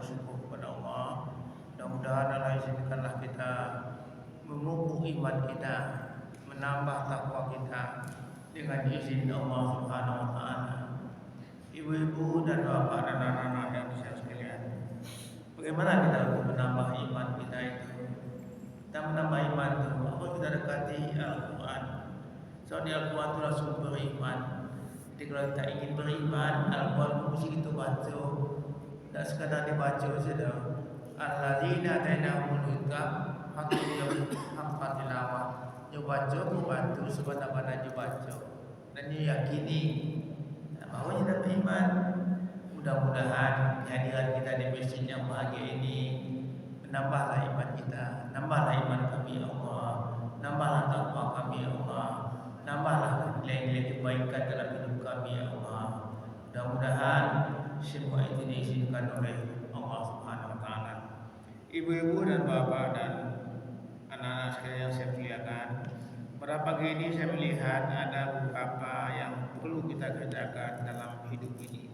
bersyukur kepada Allah. Mudah-mudahan Allah izinkanlah kita memupuk iman kita, menambah takwa kita dengan izin Allah Subhanahu wa taala. Ibu-ibu dan bapak dan anak-anak yang saya sekalian, bagaimana kita untuk menambah iman kita itu? Kita menambah iman itu apa? Kita dekati Al-Quran. Soalnya Al-Quran itulah sumber iman. Jadi kalau kita ingin beriman, Al-Quran mesti kita baca. Tak sekadar dibaca saja. Alladzina atainahumul hikmah haqqa tilawah. Dia baca, membantu sebenar-benar dia baca. Dan dia yakini bahawa dia dapat iman. Mudah-mudahan kehadiran kita di masjid yang bahagia ini menambahlah iman kita, nambahlah iman kami ya Allah, nambahlah takwa kami ya Allah, nambahlah nilai-nilai kebaikan dalam hidup kami ya Allah. Mudah-mudahan semua itu diizinkan oleh Allah Subhanahu wa taala. Ibu-ibu dan bapak dan anak-anak sekalian yang saya muliakan, pada pagi ini saya melihat ada beberapa yang perlu kita kerjakan dalam hidup ini,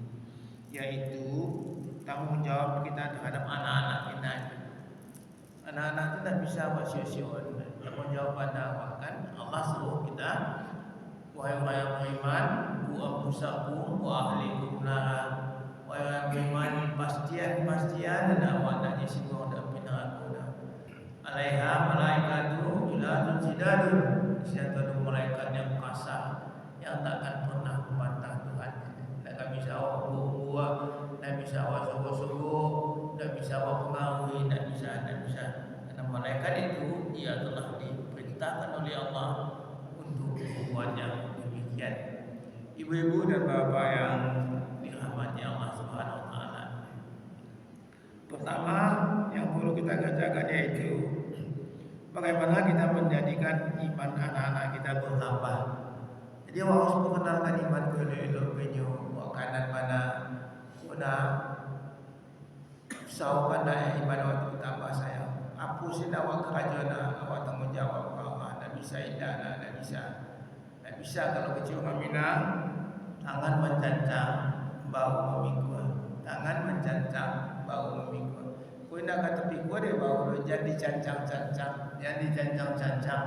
yaitu tanggung jawab kita terhadap anak-anak kita. Anak-anak itu tidak bisa buat sio-sioan. Tanggung jawab anda kan Allah suruh kita, wahai orang yang beriman, ku anfusakum wa ahlikum nar. Wahai orang yang beriman, pastian dan awak nak disinggung dan pindah. Alaiha malaikatu ila tunsidadun. Siapa malaikat yang kasar, yang takkan pernah membantah Tuhan. Tak bisa awak buat, tak bisa awak suruh-suruh, tak bisa awak pengaruhi, tak bisa. Karena malaikat itu ia telah diperintahkan oleh Allah untuk membuat yang demikian. Ibu-ibu dan bapak yang dirahmati Allah Subhanahu wa taala. Pertama yang perlu kita kerjakan yaitu bagaimana kita menjadikan iman anak-anak kita bertambah. Jadi awak harus mengenalkan iman ke elok penyu, awak kanan mana guna saukan dah iman awak bertambah sayang. Apa sih awak kerajaan awak tanggung jawab Allah, tak bisa indah, tak bisa kalau kecil meminang, tangan mencancang, bau memikul, tangan mencancang, bau memikul. Kau nak kata pikul dia bau jadi cancang-cancang, jadi cancang-cancang.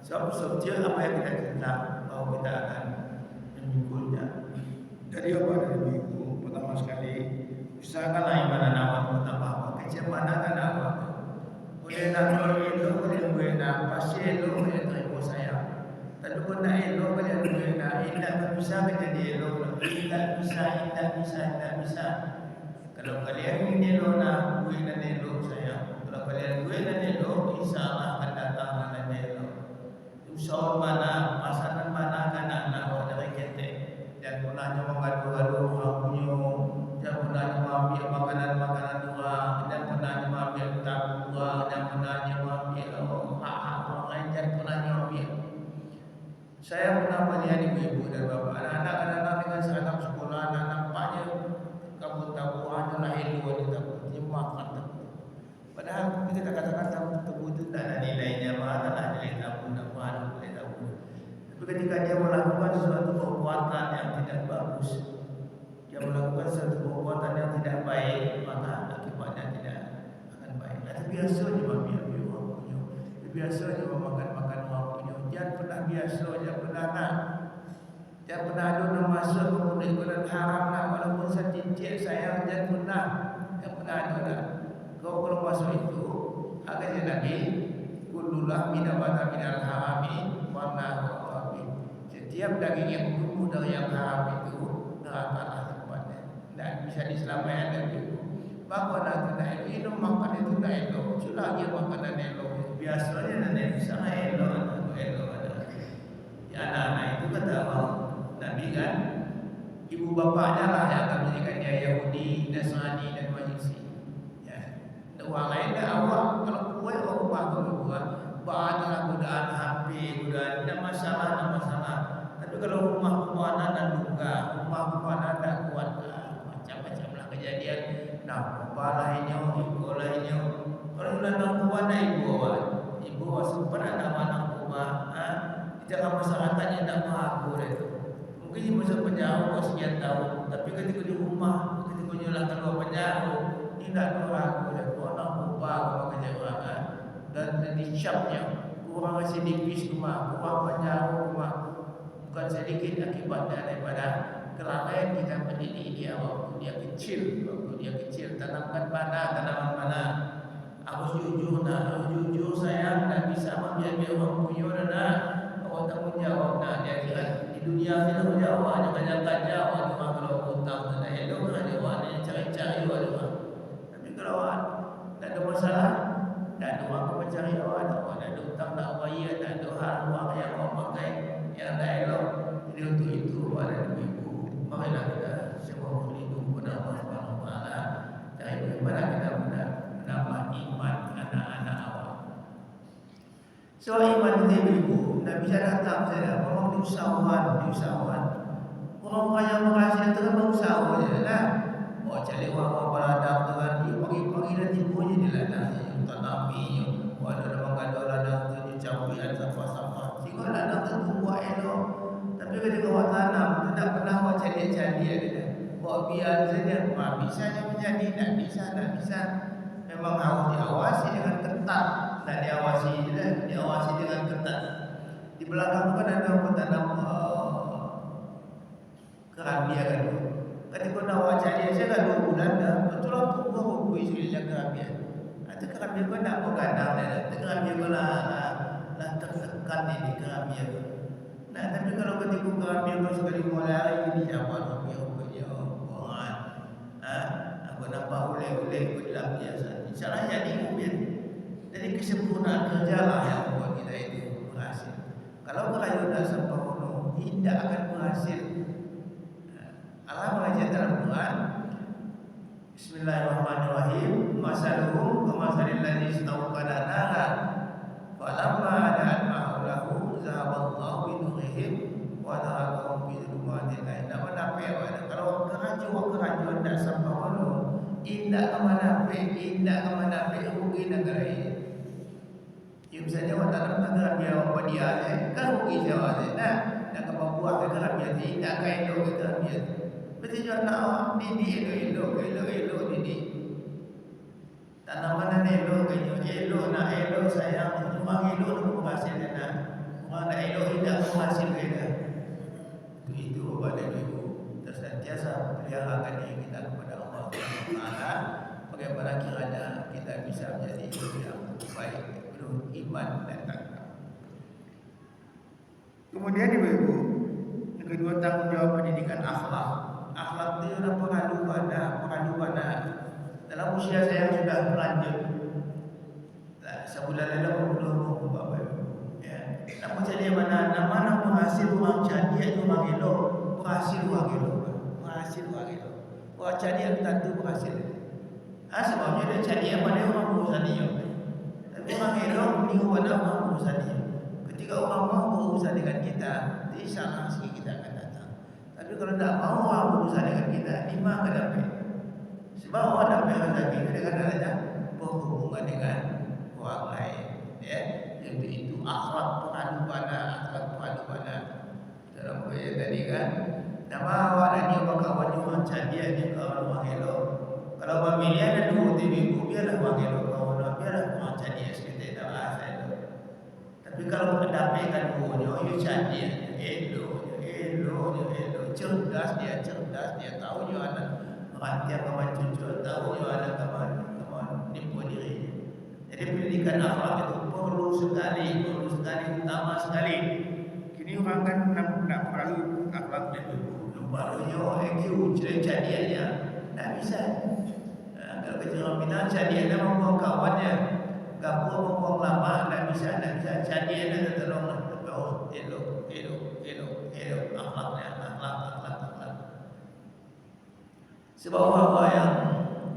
Sebab dia apa yang kita cancang, bau kita akan memikulnya. Dari apa dari minggu pertama sekali, usahakanlah iman awak bertambah. Kecil mana kan awak? Boleh nak elok, boleh nak pasti elok, boleh terima sayang. Tapi pun nak elok, boleh nak indah bisa menjadi elok. Indah bisa. Kalau kalian ingin elok nak, gue dan elok sayang. Kalau kalian gue dan elok, insyaAllah akan datang dan elok. Usaha mana, pasangan mana kan anak awak dari ketek. Dan punahnya mengadu-adu orang punya. Dan punahnya mengambil makanan-makanan orang. Dan punahnya mengambil tabung orang. Dan punahnya mengambil hak-hak orang lain. Dan punahnya mengambil. Saya pernah melihat ibu-ibu dan bapak anak-anak dengan seragam sekolah, anak-anak nampaknya kamu tahu adalah ilmu kita makan. Padahal kita katakan tabu itu tak ada nilainya, adalah nilai tabu dan nilai tabu. Tapi ketika dia melakukan sesuatu perbuatan yang tidak bagus, dia melakukan sesuatu perbuatan yang tidak baik, maka akibatnya tidak akan baik. Tapi biasanya ambil orang punya, biasanya makan orang punya. Jangan pernah biasa, jangan pernah nak. Jangan pernah ada nak masuk kemudian haram nak, walaupun setincik sayang, jangan pernah ada nak. Kau kalau masuk itu, akhirnya Nabi, kullulah minabata minal harami, warna harami. Setiap daging yang tumbuh dari yang haram itu, neraka tempatnya. Tak bisa diselamatkan dari itu. Makanan itu nak elok, makan itu tak elok. Lagi makanan elok. Biasanya nak bisa elok ada. Anak-anak itu kata Nabi kan, ibu bapaknya lah yang akan menjadikan dia Yahudi, Nasrani dan Majusi. Ya, orang lain dah awak kalau kuat orang rumah tu buat banyak godaan HP, godaan tidak masalah. Tapi kalau rumah anak luka, rumah anak kuat macam-macam lah kejadian. Nah, balainya, ikolainya. Kalau datang kuat dah ibu awak sempat ada anak rumah. Jangan masyarakatnya tidak mengaku itu. Mungkin di masa penjauh sekian tahun, tapi ketika di rumah, ketika nyolahkan luar penjauh, tidak ragu dan orang lupa kalau kejayaan dan dicapnya kurang sedikit rumah, kurang banyak rumah, bukan sedikit akibatnya daripada kelalaian kita mendidik dia waktu dia kecil, tanamkan tanaman mana. Harus jujur sayang, tak bisa membiarkan orang punya nak. Awak tanggung jawab nak. Dia kira di dunia kita tanggung jawab, jangan jawab dia kalau hutang tak elok kan dia awak dia cari-cari awak. Tapi kalau awak tak ada masalah, tak ada orang mencari awak, tak ada hutang, tak bayar, tak ada hal wang yang awak pakai yang tak elok. Jadi untuk itu awak dan ibu, marilah kita semua berlindung kepada Allah Subhanahu Wa Taala. Cari bagaimana kita menambah iman anak-anak awak. So iman itu ibu, tak bisa datang saja. Orang diusahawan. Orang kaya berhasil itu kan berusaha saja lah. Oh cari uang ladang tu kan, dia pagi-pagi dah tipu je di ladang. Tanami, ada orang kata ladang tu dicabuian sampah-sampah. Sehingga ladang tu tumbuh elok. Tapi ketika awak tanam, tu tak pernah awak cari-cari dia. Awak biar saja, bisa dia menjadi, tak bisa. Memang harus diawasi dengan ketat. Tak diawasi dengan ketat. Di belakang tu kan ada orang tanam kerambia kan. Ketika nak awak cari saya kan 2 bulan dah. Betul lah tumbuh buku isi kerambia. Ada kerambia pun nak bergadang dah. Ada kerambia pun lah tersekat di kerambia tu. Nah, tapi kalau ketika kerambia pun sekali mulai ini siapa rupanya orang. Aku nampak oleh-oleh pun dalam biasa. InsyaAllah jadi mungkin. Jadi kesempurnaan kerjalah yang membuat kita itu berhasil. Kalau kerajaan dah sempurna, tidak akan berhasil. Allah mengajar dalam Quran, Bismillahirrahmanirrahim. Masaluhum kamasalil ladzi istawqada naran falamma ada'at ma'ahu zahaballahu bi nurihim wa tarakahum fi dhulumatin la ilaha illa huwa. Kalau kerajaan dah sempurna, indah ke mana rugi negara ini. Yang saja awak tanam negara biar awak dia kan rugi jawab dia. Nah, nak buat negara biar tidak kaya elok negara biar. Berarti jual nak awak didik elok didik. Tanaman elok nak elok sayang. Cuma elok nak berhasil nak. Orang nak elok tidak berhasil dia. Itu bapak dan ibu senantiasa peliharakan diri kita kepada Allah Taala. Bagaimana kiranya kita bisa menjadi yang baik, penuh iman dan takwa. Kemudian ibu-ibu, yang kedua tanggung jawab pendidikan akhlak. Akhlak itu adalah pengadu pada dalam usia saya yang sudah lanjut. Sebulan lalu belum bapak ibu. Ya, namun jadi mana berhasil orang jadi itu orang elok, berhasil orang elok. Orang jadi yang tentu berhasil. Sebabnya dia cari apa dia orang berusaha dia. Tapi orang elok ni orang berusaha dia. Ketika orang mau berusaha dengan kita, insya-Allah sikit kita akan datang. Tapi kalau tak mau orang berusaha dengan kita, lima akan dapat. Sebab orang dapat rezeki dengan adanya berhubungan dengan orang lain. Ya, jadi itu akhlak pengadu pada dalam budaya tadi kan. Nama awak dan dia kawan orang candia dia kawan orang elok. Kalau pemilihan ada 2 TV biarlah orang elok kawan biarlah orang candia sekitar tak asal elok. Tapi kalau mendapatkan punya you candia elok cerdas dia tahu dia anak perhatian kawan cucu tahu dia anak kawan nipu diri. Jadi pendidikan akhlak itu perlu sekali utama sekali. Kini orang kan nak perlu akhlak itu. Barunya IQ jadi tak bisa. Kalau kita minta jadi ada membuang kawannya, gabung membuang lama tak bisa jadi ada tolong elok akhlak. Sebab apa yang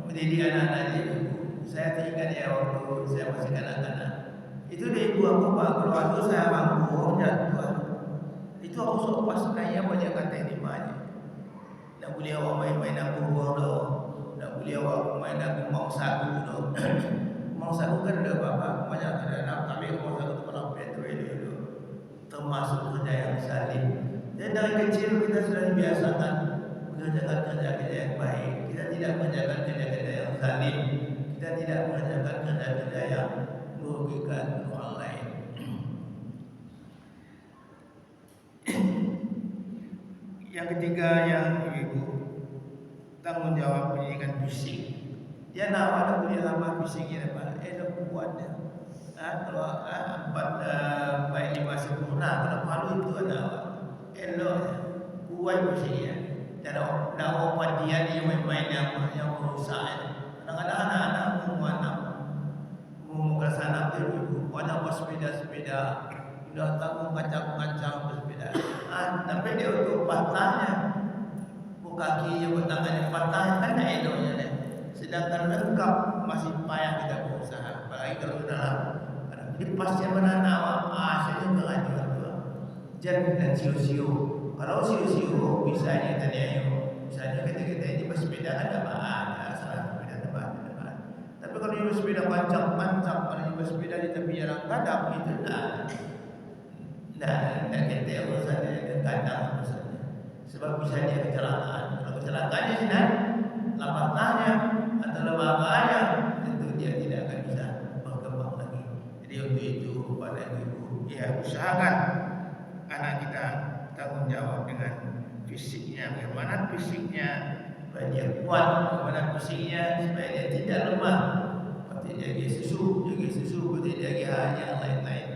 mendidik anak-anak itu, saya teringat ya waktu saya masih kanak-kanak. Itu dari ibu aku pak, kalau waktu saya manggung jatuh, itu aku sok pas nanya banyak kata ini banyak. Tak boleh awak main-main aku buang dah. Tak boleh awak main aku mau sagu dah. Mau sagu kan ada bapak banyak ada nak kami mau sagu tu malam itu. Termasuk kerja yang salin. Jadi dari kecil kita sudah dibiasakan mengerjakan kerja-kerja yang baik, kita tidak mengerjakan kerja-kerja yang zalim, kita tidak mengerjakan kerja-kerja yang merugikan orang lain. Yang ketiga yang ibu tanggung jawab pendidikan fisik. Dia nak punya nama fisiknya apa? Kuatnya. Kalau empat baik lima sempurna, kalau malu itu ada elok kuat fisiknya. Dan obat dia main-main yang merusak. Kadang-kadang anak-anak mau ke sana tu, warna bersepeda-sepeda, dah tanggung kacang-kacang bersepeda. Tapi dia untuk patahnya, kakinya, tangannya patah kan tak eloknya deh. Sedangkan lengkap masih payah kita berusaha. Apalagi kalau sudah jadi pasti mana awak saya juga ajuan tu. Jangan siu-siu. Kalau siu-siu bisanya tadi ayo, misalnya kita ini bersepeda ada ada salah sepeda tempat. Tapi kalau dia bersepeda pancang-pancang, kalau bersepeda di tepi jalan kadang itu dah kita urusannya dengan kadang urusannya. Sebab bisa dia kecelakaan. Kalau kecelakaannya sudah lapatnya atau lembaga tentu dia tidak akan bisa berkembang lagi. Jadi untuk itu kepada ibu, ya usahakan anak kita tanggung jawab dengan fisiknya, bagaimana fisiknya supaya dia kuat, bagaimana fisiknya supaya dia tidak lemah, seperti jaga susu, seperti jaga yang lain-lain.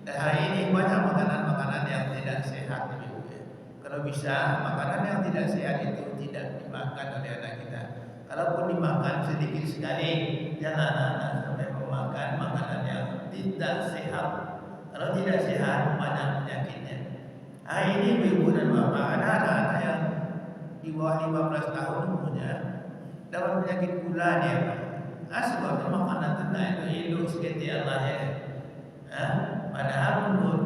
Dan hari ini banyak makanan-makanan yang tidak sehat. Kalau bisa makanan yang tidak sehat itu tidak dimakan oleh anak kita. Kalaupun dimakan sedikit sekali, jangan anak sampai memakan makanan yang tidak sehat. Kalau tidak sehat, banyak penyakitnya. Hari ini ibu dan bapak ada anak-anak yang di bawah 15 tahun umurnya dapat penyakit gula dia. Sebabnya makanan tentang itu hidup seperti Allah ya. Padahal menurut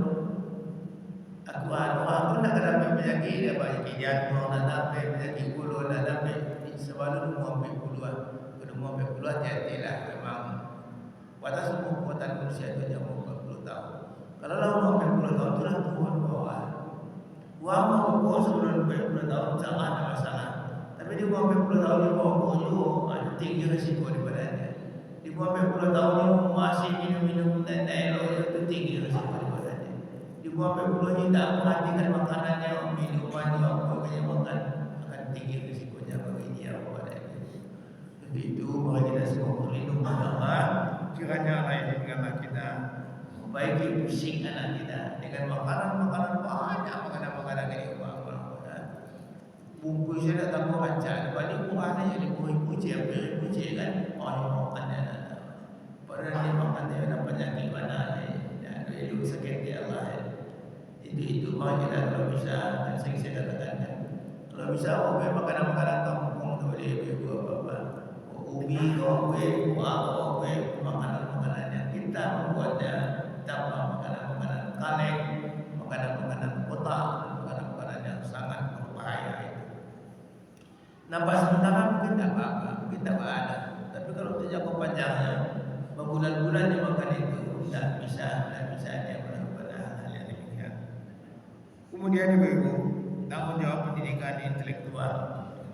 orang tu nak dapat penyakit dia banyak jantung, nak dapat penyakit gula, nak dapat sebab itu mau ambil puluhan jadilah memang batas umur kuatan manusia itu hanya 40 tahun. Kalau mau 40 tahun itu dah tua bawah. Uang mau sebelum 40 tahun sama ada masalah. Tapi di bawah 40 tahun di bawah juga ada tinggi risiko di badannya. Di bawah 40 tahun masih minum-minum dan elok itu tinggi risiko di badannya. Di bawah 40 ini tak perhatikan makanannya, minumannya, apa-apa makan akan tinggi risikonya bagi dia badannya. Jadi itu bahwa kita semua berlindung kepada Allah. Kiranya Allah yang agama kita membaiki fisik anak kita dengan makanan-makanan banyak, makanan-makanan yang bungkus saya tak mau baca, balik Quran aja dipuji kan, makannya. Padahal dia makan dia ada penyakit mana ni, dan itu sakit dia Allah. Itu mahu kita kalau bisa, dan saya katakan kalau bisa, makanan-makanan kampung tu boleh apa-apa, ubi, makanan-makanan yang kita membuatnya tanpa makanan-makanan kaleng, makanan-makanan kotak, makanan-makanan yang sangat berbahaya. Nampak sementara mungkin tak apa-apa, mungkin tak ada. Tapi kalau terjangkau panjangnya, berbulan-bulan dia makan itu, tak bisa dia benar-benar hal yang demikian. Kemudian ibu, tanggung jawab pendidikan intelektual.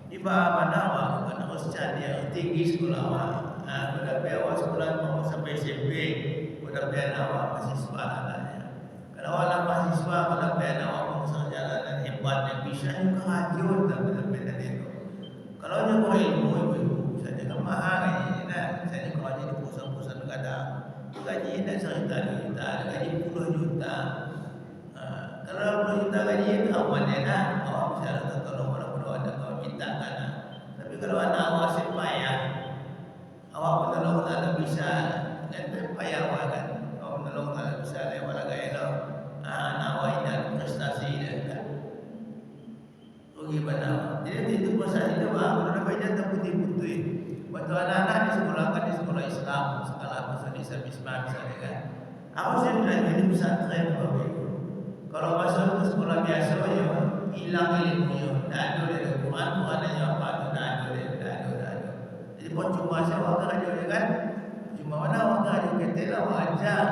Di bawah mana awak, bukan harus dia tinggi sekolah awak. Berapa awak sekolah mau sampai SMP, berapa awak masih sekolah anaknya. Kalau awak mahasiswa, berapa awak mau jalan dan hebat yang bisa juga hajur dan benar-benar itu. Kalau dia mau ilmu, bisa jaga mahal ini. Saya ni kalau jadi pusat-pusat negara, gaji dah 1 juta, gaji 10 juta. Kalau 10 juta gaji itu aman ya, awak bisa tolong orang-orang ada kau minta kan. Tapi kalau anak awak sepayah, awak tolong tak bisa, dan payah awak kan. Awak tolong tak bisa lewat lagi elok. Anak awak ini ada prestasi dia kan. Rugi benar. Jadi itu proses itu kalau dapat jatah putih-putih. Waktu anak-anak disekolahkan di sekolah Islam, sekolah Islam misalnya kan. Aku saya bilang ini pesantren bapak. Kalau masuk ke sekolah biasa ya hilang ilmunya. Tak ada dari Quran, Qurannya apa tu tak ada. Jadi pun cuma saya waktu aja kan. Cuma mana waktu aja kita lah wajar.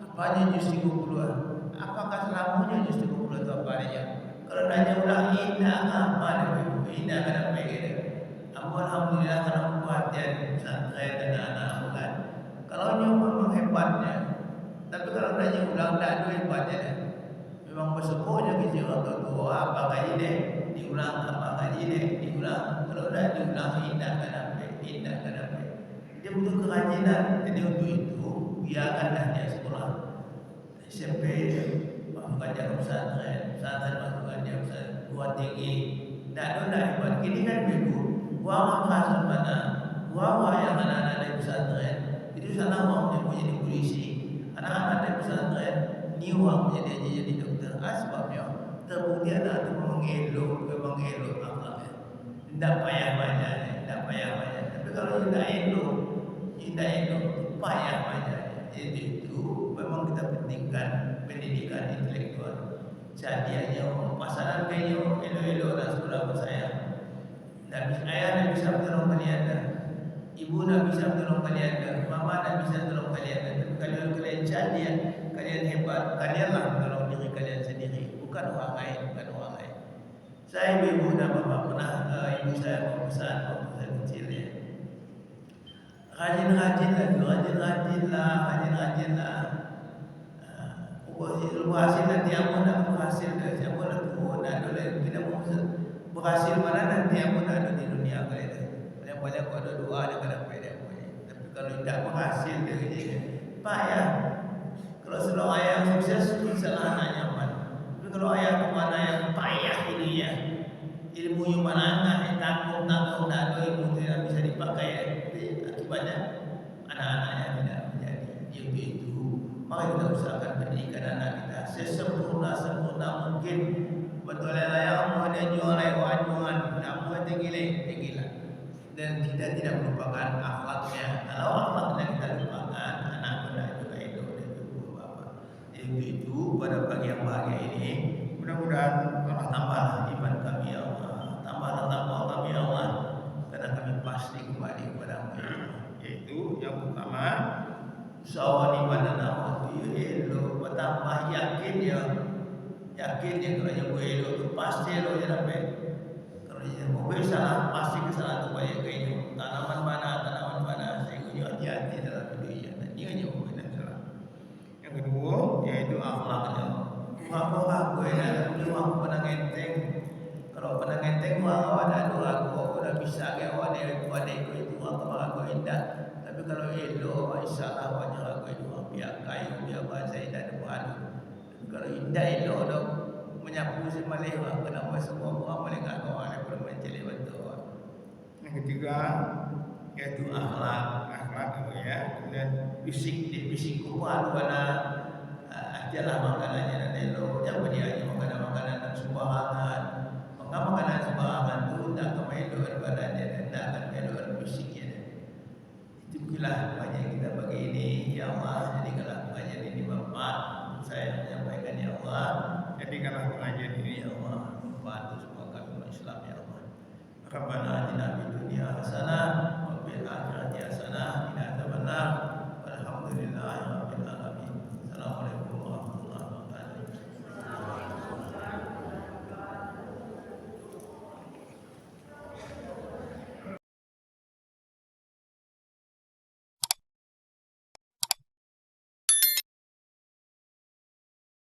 Apanya juz 30? Apakah selamanya juz 30 atau apa aja? Kalau nanya ulang indah apa ibu indah kan apa gitu. Alhamdulillah karena perhatian pesantren dan anak-anak bukan. Kalau memang hebatnya, tapi kalau nanya ulang tak ada hebatnya. Memang bersepuhnya kecil atau tua apa kaji deh, diulang apa kaji deh, diulang. Kalau dah diulang indah kan apa, indah kan apa. Dia butuh kerajinan. Jadi untuk itu biarkanlah dia sekolah SMP, masukkan dia ke pesantren, pesantren masukkan dia pesantren buat tinggi. Tak ada hebat. Kini kan begitu. Wah berasal mana? Wah yang anak-anak dari pesantren itu sana uang dia punya jadi polisi, anak-anak dari pesantren ni uang punya dia jadi dokter. Sebabnya terbukti anak itu memang elok akhlaknya. Tidak payah banyak, tidak payah banyak. Tapi kalau tidak elok payah banyak. Jadi itu memang kita pentingkan pendidikan intelektual. Jadi hanya pasaran kayaknya elok-elok dan sekolah bersayang. Ayah nak bisa menolong kalian dah. Ibu nak bisa menolong kalian dah. Mama nak bisa menolong kalian dah. Tapi kalau kalian cantik, kalian hebat, kalianlah menolong diri kalian sendiri, bukan orang lain, bukan orang lain. Saya ibu dan bapa pernah ibu saya berpesan waktu saya kecil ya. Rajin-rajinlah. Berhasil nanti aku nak berhasil dah. Siapa nak turun nak ada kita berhasil mana nanti aku nak ada di dunia kalian. Banyak-banyak kau ada doa dia kena payah. Tapi kalau tidak berhasil dia payah. Kalau seorang ayah sukses salah anak nyaman. Tapi kalau ayah kemana yang payah ini ya, ilmu yang mana tanggung tak ada ilmu tidak bisa dipakai. Akibatnya anak-anaknya tidak menjadi itu. Maka kita usahakan pendidikan anak kita sesempurna mungkin. Betul lah yang ada jualan, nak buat tinggilah. Dan kita tidak melupakan akhlaknya. Kalau akhlaknya kita lupakan, anak kita itu kayak itu apa. Itu pada pagi yang bahagia ini, mudah-mudahan Allah tambah iman kami ya Allah, tambahlah takwa kami ya Allah, karena kami pasti kembali kepada-Mu ya Allah. Yaitu yang pertama, usahawan iman dan amal itu elok, bertambah yakin ya kalau yang elok itu pasti elok ya sampai. Kalau yang mau salah pasti kesalahan itu banyak kayaknya. Tanaman mana sehingga hati-hati dalam hidup dan dia hanya benar salah. Yang kedua yaitu akhlaknya. Aku aku pernah ngenteng. Kalau pernah ngenteng awak ada dua aku udah bisa ke awak itu aku indah. Tapi kalau elok insyaallah banyak aku itu biar kayu biar bahasa indah depan. Kalau indah elok dok menyapu semalih kenapa semua orang boleh ngaku ada perempuan celik betul. Yang ketiga yaitu akhlak ya. Kemudian fisik kuat pada ajalah makanannya dan elok. Jangan dia makanan dan sembarangan. Makanan sembarangan itu tidak akan elok badannya dan tidak akan elok fisiknya. Itu pula banyak kita bagi ini ya Allah. Jadi kalau pengajian ini bermanfaat, saya menyampaikan ya Allah. Jadi kalau pengajian ini ya Allah membantu semua kami Islam ya Allah. Rabbana